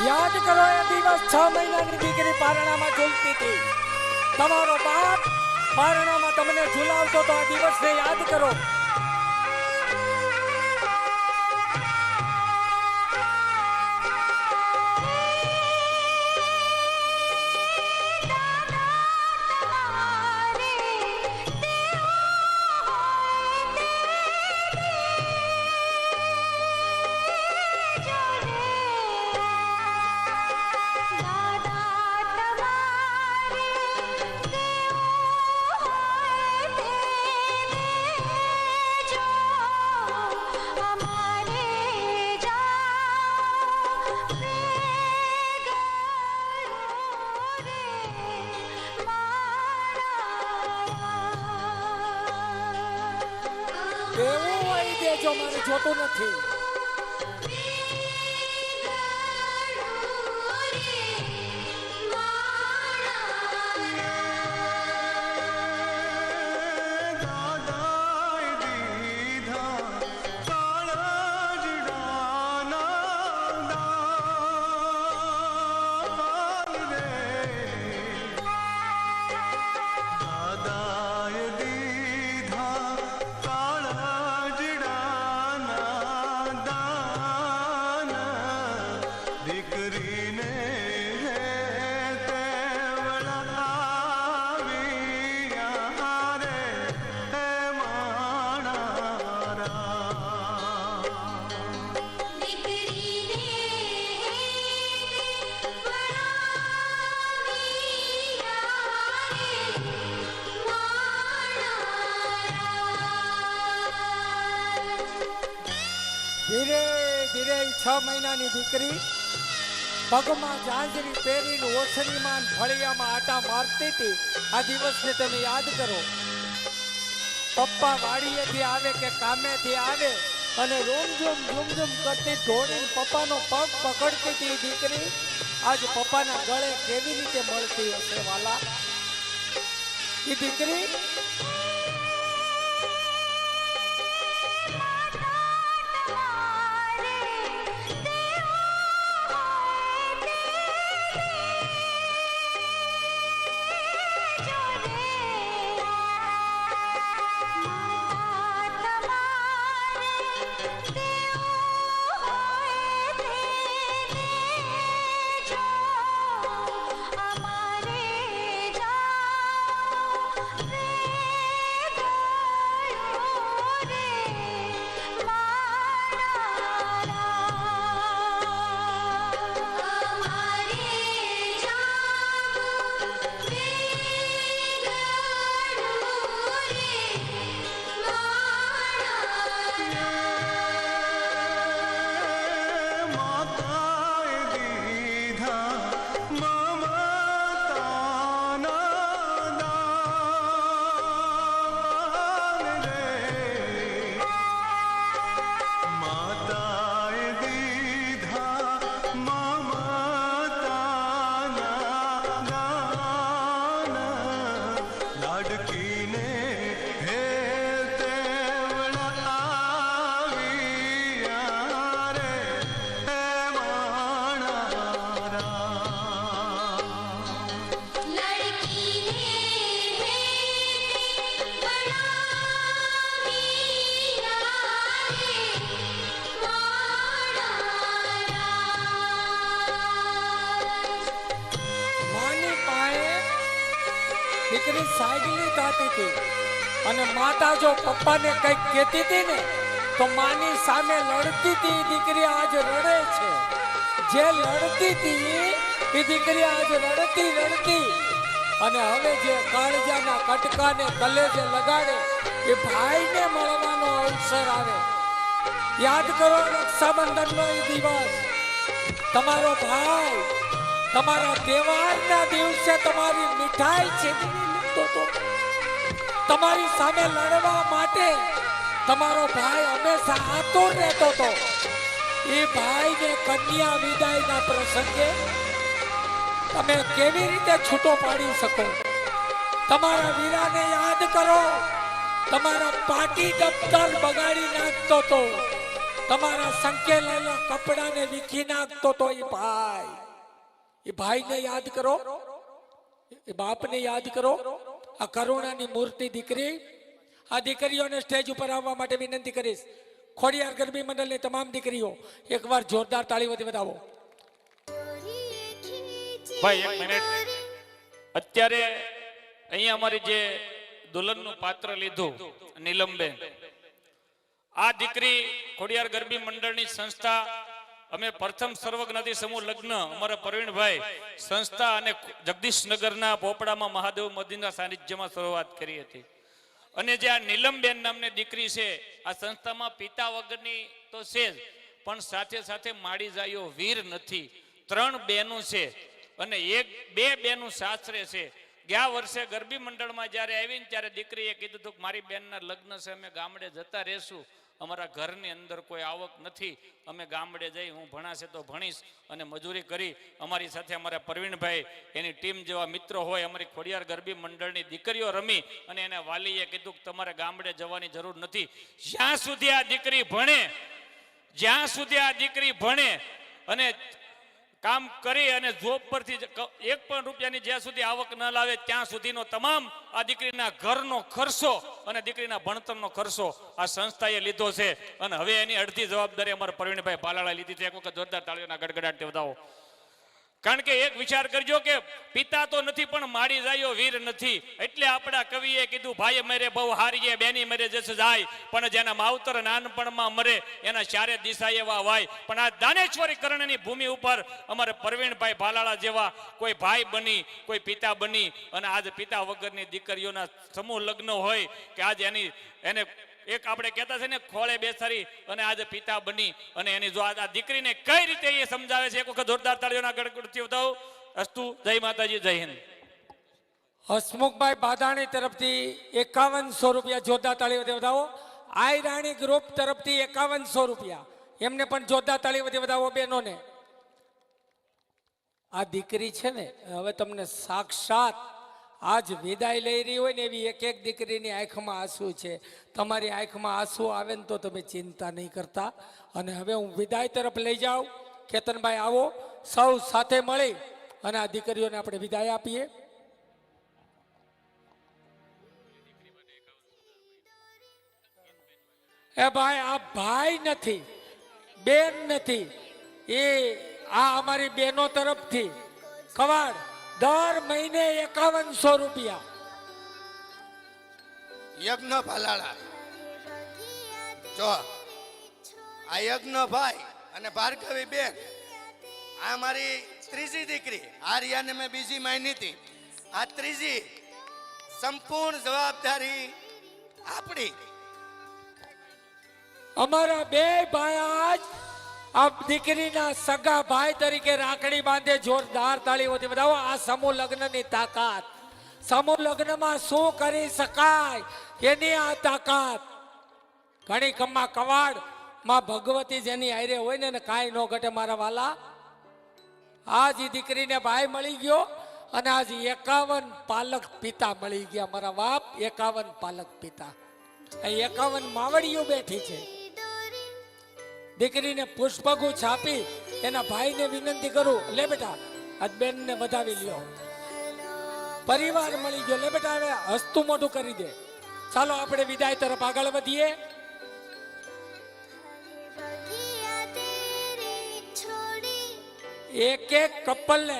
યાદ કરો એ દિવસ 6 મહિનાની દીકરી પારણામાં ઝૂલતી હતી. તમારો બાપ પારણામાં તમને ઝૂલાવતો તો આ દિવસને યાદ કરો. એવું હોય દેજો, મારે જોતું નથી. ધીરે ધીરે 6 મહિનાની દીકરી પગમાં જાંજરી પહેરીને ઓછણીમાં ફળિયામાં આટા મારતી હતી. આ દિવસને તમે યાદ કરો. પપ્પા વાડીએથી આવે કે કામેથી આવે અને રૂમઝુમ કરતી દોડીને પપ્પાનો પગ પકડતી હતી. દીકરી આજ પપ્પાના ગળે કેવી રીતે મળતી હશે વાલા. એ દીકરી દીકરી સાયકલી ગાતી હતી અને માતા જો પપ્પાને કંઈક કહેતી હતી ને તો માની સામે લડતી હતી. દીકરી આજ રડે છે. જે લડતી હતી એ દીકરી આજ રડતી અને હવે જે કાળજાના કટકાને કલેજે લગાડે એ ભાઈને મળવાનો અવસર આવે. યાદ કરો રક્ષાબંધનનો એ દિવસ. તમારો ભાઈ તમારા તહેવારના દિવસે તમારી મીઠાઈ છીનવી લેતો હતો. તમારી સામે લડવા માટે તમારો ભાઈ હંમેશા આતુર રહેતો હતો. એ ભાઈને કન્યા વિદાયના પ્રસંગે તમે કેવી રીતે છૂટો પાડી શકો? તમારા વીરાને યાદ કરો. તમારા પાટી દફતર બગાડી નાખતો હતો. તમારા સંકેલેલા કપડાને વીખી નાખતો તો એ ભાઈને યાદ કરો, એ બાપને યાદ કરો. આ કરુણાની મૂર્તિ દીકરી, આ દીકરીઓને સ્ટેજ ઉપર આવવા માટે વિનંતી કરીશ. ખોડિયાર ગરબી મંડળની તમામ દીકરીઓ એકવાર જોરદાર તાળીઓથી વધાવો. ભાઈ એક મિનિટ, અત્યારે અહીંયા અમારી જે દુલ્હનનું પાત્ર લીધું નીલમબેન, આ દીકરી ખોડિયાર ગરબી મંડળની સંસ્થા, અમે પ્રથમ સર્વજ્ઞાતિ સમૂહ લગ્ન અમારા પ્રવીણભાઈ સંસ્થા અને જગદીશનગરના પોપડામાં મહાદેવ મંદિરના સાનિધ્યમાં શરૂઆત કરી હતી. અને જે આ નીલમબેન નામની દીકરી છે, આ સંસ્થામાં પિતા વગરની તો છે જ, પણ સાથે સાથે માડી જાયો વીર નથી. 3 બહેનો છે અને બે બહેનો સાસરે છે. ગયા વર્ષે ગરબી મંડળમાં જ્યારે આવીને ત્યારે દીકરીએ કીધું હતું કે મારી બેનના લગ્ન છે, અમે ગામડે જતા રહેશું, અમારા ઘરની અંદર કોઈ આવક નથી, અમે ગામડે જઈ, હું ભણાશે તો ભણીશ અને મજૂરી કરી અમારી સાથે અમારા પ્રવીણભાઈ એની ટીમ જેવા મિત્રો હોય, અમારી ખોડિયાર ગરબી મંડળની દીકરીઓ રમી અને એને વાલીએ કીધું કે તમારે ગામડે જવાની જરૂર નથી. જ્યાં સુધી આ દીકરી ભણે, જ્યાં સુધી આ દીકરી ભણે અને કામ કરી અને જોબ પરથી 1 પણ રૂપિયાની જ્યાં સુધી આવક ન લાવે ત્યાં સુધીનો તમામ આ દીકરીના ઘરનો ખર્ચો અને દીકરીના ભણતરનો ખર્ચો આ સંસ્થાએ લીધો છે. અને હવે એની અડધી જવાબદારી અમારા પ્રવીણભાઈ પાલાળા લીધી છે. એક વખત જોરદાર તાળીઓના ગડગડાટ વધાવો. કારણ કે એક વિચાર કરજો કે પિતા તો નથી પણ માડી જાયો વીર નથી. એટલે આપણા કવિએ કીધું ભાઈ મરે બહુ હારીએ, બેની મરે જસ જાય, પણ જેના માવતર નાનપણમાં મરે એના ચારે દિશા એવા વાય. પણ આ દાનેશ્વરી કરણની ભૂમિ ઉપર અમારે પ્રવીણભાઈ ભાલાળા જેવા કોઈ ભાઈ બની, કોઈ પિતા બની અને આજ પિતા વગરની દીકરીઓના સમૂહ લગ્ન હોય કે આજ એને એક આપણે કહેતા છે ને ખોળે બેસાડી અને આજે પિતા બની અને એની જો આ દીકરીને કઈ રીતે એ સમજાવે છે. એક વખત જોરદાર તાળીઓના ગડગડથી વધાવો. અસ્તુ. જય માતાજી, જય હિન્દ. હસમુખભાઈ બાદાણી તરફથી 5100 રૂપિયા જોરદાર તાળીઓથી વધાવો. આઈ રાણી ગ્રુપ તરફથી 5100 રૂપિયા, એમને પણ જોરદાર તાળીઓથી વધાવો બહેનોને. આ દીકરી છે ને, હવે તમને સાક્ષાત આજ વિદાય લઈ રહી હોય ને એવી એક દીકરીની આંખમાં આંસુ છે. તમારી આંખમાં આંસુ આવે ને તો તમે ચિંતા નહીં કરતા. અને હવે હું વિદાય તરફ લઈ જાઉં. કેતનભાઈ આવો, સૌ સાથે મળી અને આ દીકરીઓને આપણે વિદાય આપીએ. એ ભાઈ, આ ભાઈ નથી, બેન નથી, એ આ અમારી બહેનો તરફથી કવાડ દર મહિને 5100 રૂપિયા. યજ્ઞ ભાલાળા, જો આ યજ્ઞ ભાઈ અને ભાર્ગવી બેન, આ મારી ત્રીજી દીકરી. આર્યાને મેં બીજી માની હતી, આ ત્રીજી. સંપૂર્ણ જવાબદારી આપણી. અમારા બે ભાઈ આજ આ દીકરીના સગા ભાઈ તરીકે રાખડી બાંધે. જોરદાર તાળીઓથી વધાવો. આ સમૂહ લગ્નની તાકાત, સમૂહ લગ્નમાં શું કરી શકાય એની આ તાકાત. ઘણી ખમ્મા કવાડ માં ભગવતી જેની આયરે હોય ને કાંઈ ન ઘટે મારા વાલા. આજ દીકરીને ભાઈ મળી ગયો અને આજ 51 પાલક પિતા મળી ગયા. મારા બાપ 51 પાલક પિતા, 51 માવડીઓ બેઠી છે. દીકરીને પુષ્પગુચ્છ આપી એના ભાઈને વિનંતી કરું, લે બેટા આજ બેનને વધાવી લ્યો. પરિવાર મળી ગયો. લે બેટા હવે હસતું મોઢું કરી દે. ચાલો આપણે વિદાય તરફ આગળ વધીએ. એક કપલને